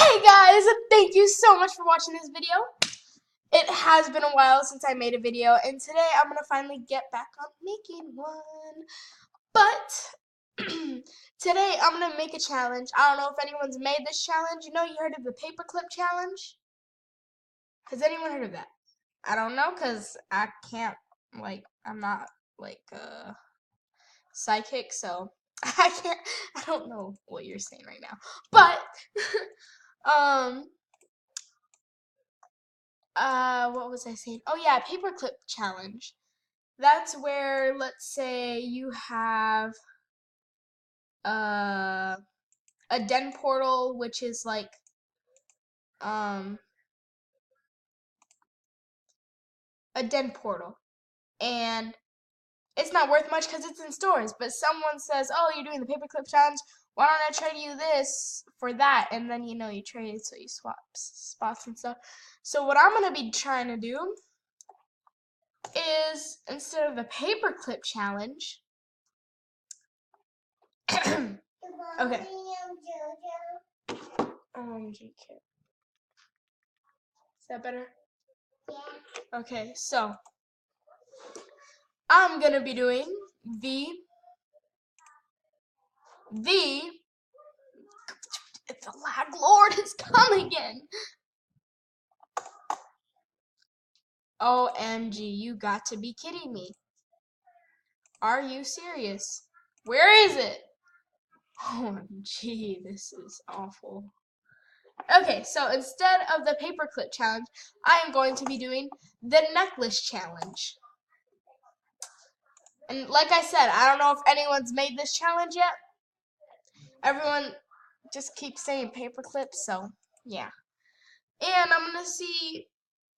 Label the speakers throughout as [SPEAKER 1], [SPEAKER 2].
[SPEAKER 1] Hey guys, thank you so much for watching this video. It has been a while since I made a video, and today I'm going to finally get back on making one. But today I'm going to make a challenge. I don't know if anyone's made this challenge. You heard of the paperclip challenge? Has anyone heard of that? I don't know, because I can't, I'm not, psychic, so I don't know what you're saying right now. But, what was I saying? Oh yeah, paperclip challenge. That's where, let's say you have uh, a den portal, which is like a den portal, and it's not worth much because it's in stores. But someone says, "Oh, you're doing the paperclip challenge. Why don't I trade you this for that?" And then you trade, so you swap spots and stuff. So what I'm gonna be trying to do is, instead of the paperclip challenge, okay. GK. Is that better? Yeah. Okay, so I'm gonna be doing the lag lord has come again. OMG, you got to be kidding me. Are you serious? Where is it? OMG, this is awful. Okay, so instead of the paperclip challenge, I am going to be doing the necklace challenge. And like I said, I don't know if anyone's made this challenge yet. Everyone just keeps saying paperclip, so yeah. And I'm gonna see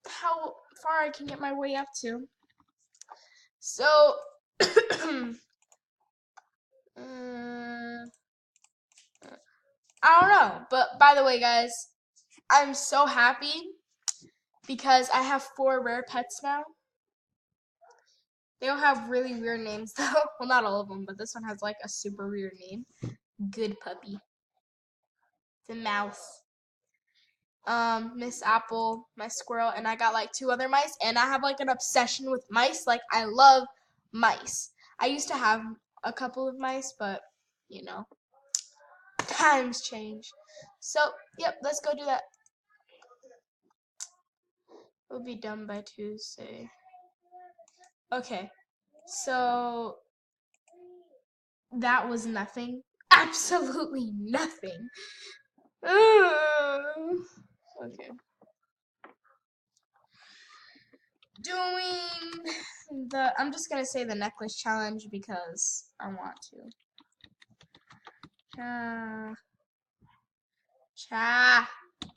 [SPEAKER 1] how far I can get my way up to. So, I don't know. But by the way, guys, I'm so happy because I have 4 rare pets now. They all have really weird names though. Well, not all of them, but this one has like a super weird name. Good puppy. It's a mouse. Miss Apple, my squirrel, and I got like 2 other mice, and I have like an obsession with mice. Like, I love mice. I used to have a couple of mice, but times change. So, yep, let's go do that. We'll be done by Tuesday. Okay, so that was nothing. Absolutely nothing. Okay. Doing I'm just gonna say the necklace challenge because I want to.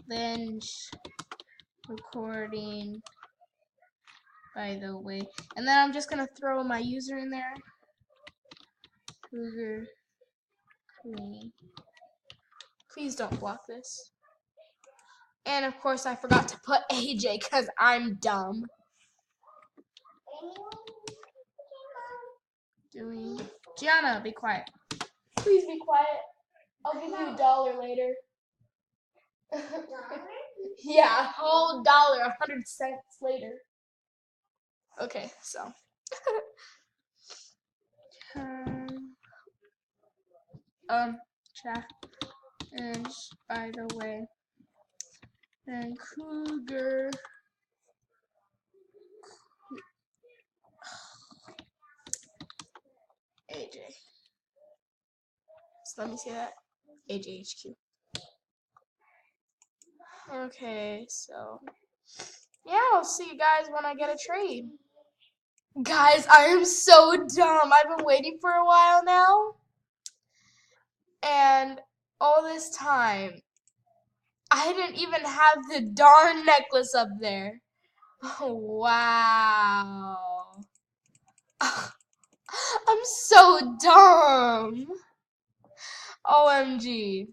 [SPEAKER 1] Challenge recording, by the way. And then I'm just gonna throw my user in there. Cougar Queen. Please don't block this. And of course I forgot to put AJ because I'm dumb. Gianna, be quiet. Please be quiet. I'll give you $1 later. Yeah, a whole $1, 100 cents later. Okay, so. Chat. And by the way, and Cougar. AJ. So let me see that. AJHQ. Okay, so yeah, I'll see you guys when I get a trade. Guys, I am so dumb. I've been waiting for a while now. And all this time, I didn't even have the darn necklace up there. Oh, wow. I'm so dumb. OMG.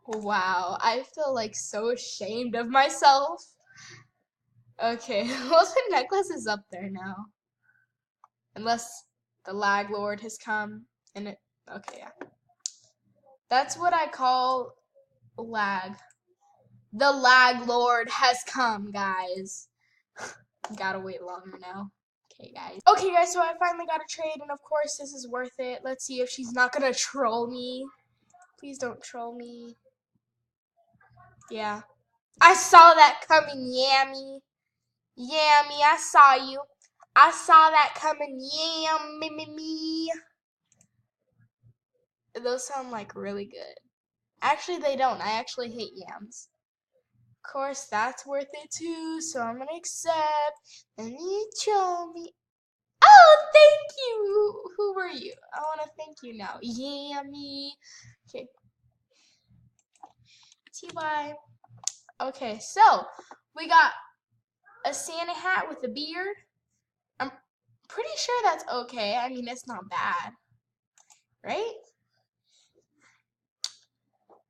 [SPEAKER 1] Wow, I feel like so ashamed of myself. Okay, well, the necklace is up there now. Unless the lag lord has come and it. Okay, yeah. That's what I call lag. The lag lord has come, guys. Gotta wait longer now. Okay, guys. Okay, guys, so I finally got a trade, and of course this is worth it. Let's see if she's not gonna troll me. Please don't troll me. Yeah. I saw that coming, Yammy. Yammy, I saw you. I saw that coming, me. Those sound like really good. Actually, they don't. I actually hate yams. Of course, that's worth it too, so I'm gonna accept. And you show me. Oh, thank you. Who were you? I want to thank you now. Yammy. Okay. TY. Okay, so we got a Santa hat with a beard. I'm pretty sure that's okay. I mean, it's not bad, right?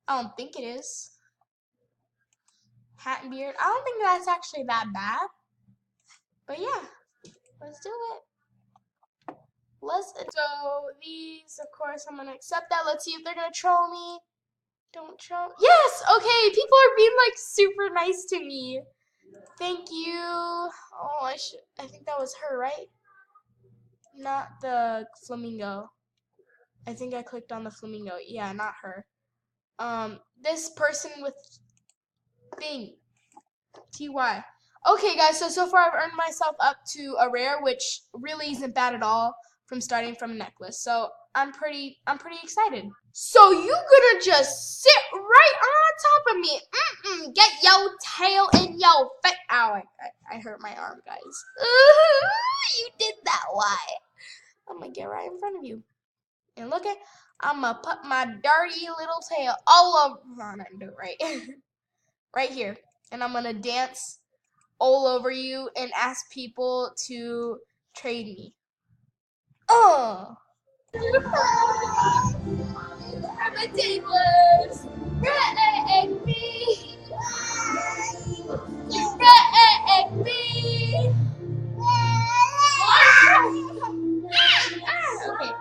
[SPEAKER 1] I don't think it is. Hat and beard. I don't think that's actually that bad. But yeah, let's do it. So these, of course, I'm gonna accept that. Let's see if they're gonna troll me. Don't troll. Yes. Okay. People are being like super nice to me. Thank you. Oh, I think that was her, right? Not the flamingo. I think I clicked on the flamingo. Yeah, not her. This person with thing. TY. Okay, guys, so far I've earned myself up to a rare, which really isn't bad at all from starting from a necklace. So I'm pretty excited. So you gonna just sit right on top of me? Get your tail in your face. Ow! I hurt my arm, guys. You did that. Why? I'm gonna get right in front of you. And look at, I'm gonna put my dirty little tail all over. No, I didn't do it right. Right here. And I'm gonna dance all over you and ask people to trade me. Oh. I'm a tables. Break me. Break me. Okay.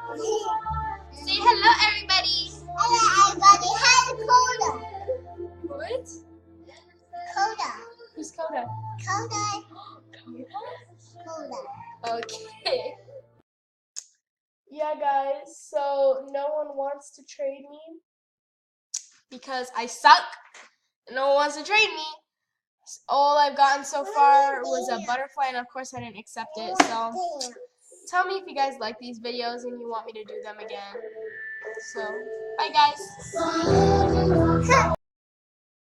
[SPEAKER 1] Say hello, everybody.
[SPEAKER 2] Hello, everybody. Hi, Coda.
[SPEAKER 1] What?
[SPEAKER 2] Coda.
[SPEAKER 1] Who's Coda?
[SPEAKER 2] Coda. Coda.
[SPEAKER 1] Okay. Yeah, guys, so no one wants to trade me because I suck. No one wants to trade me. All I've gotten so far was a butterfly, and of course I didn't accept it. So tell me if you guys like these videos and you want me to do them again. So, bye, guys.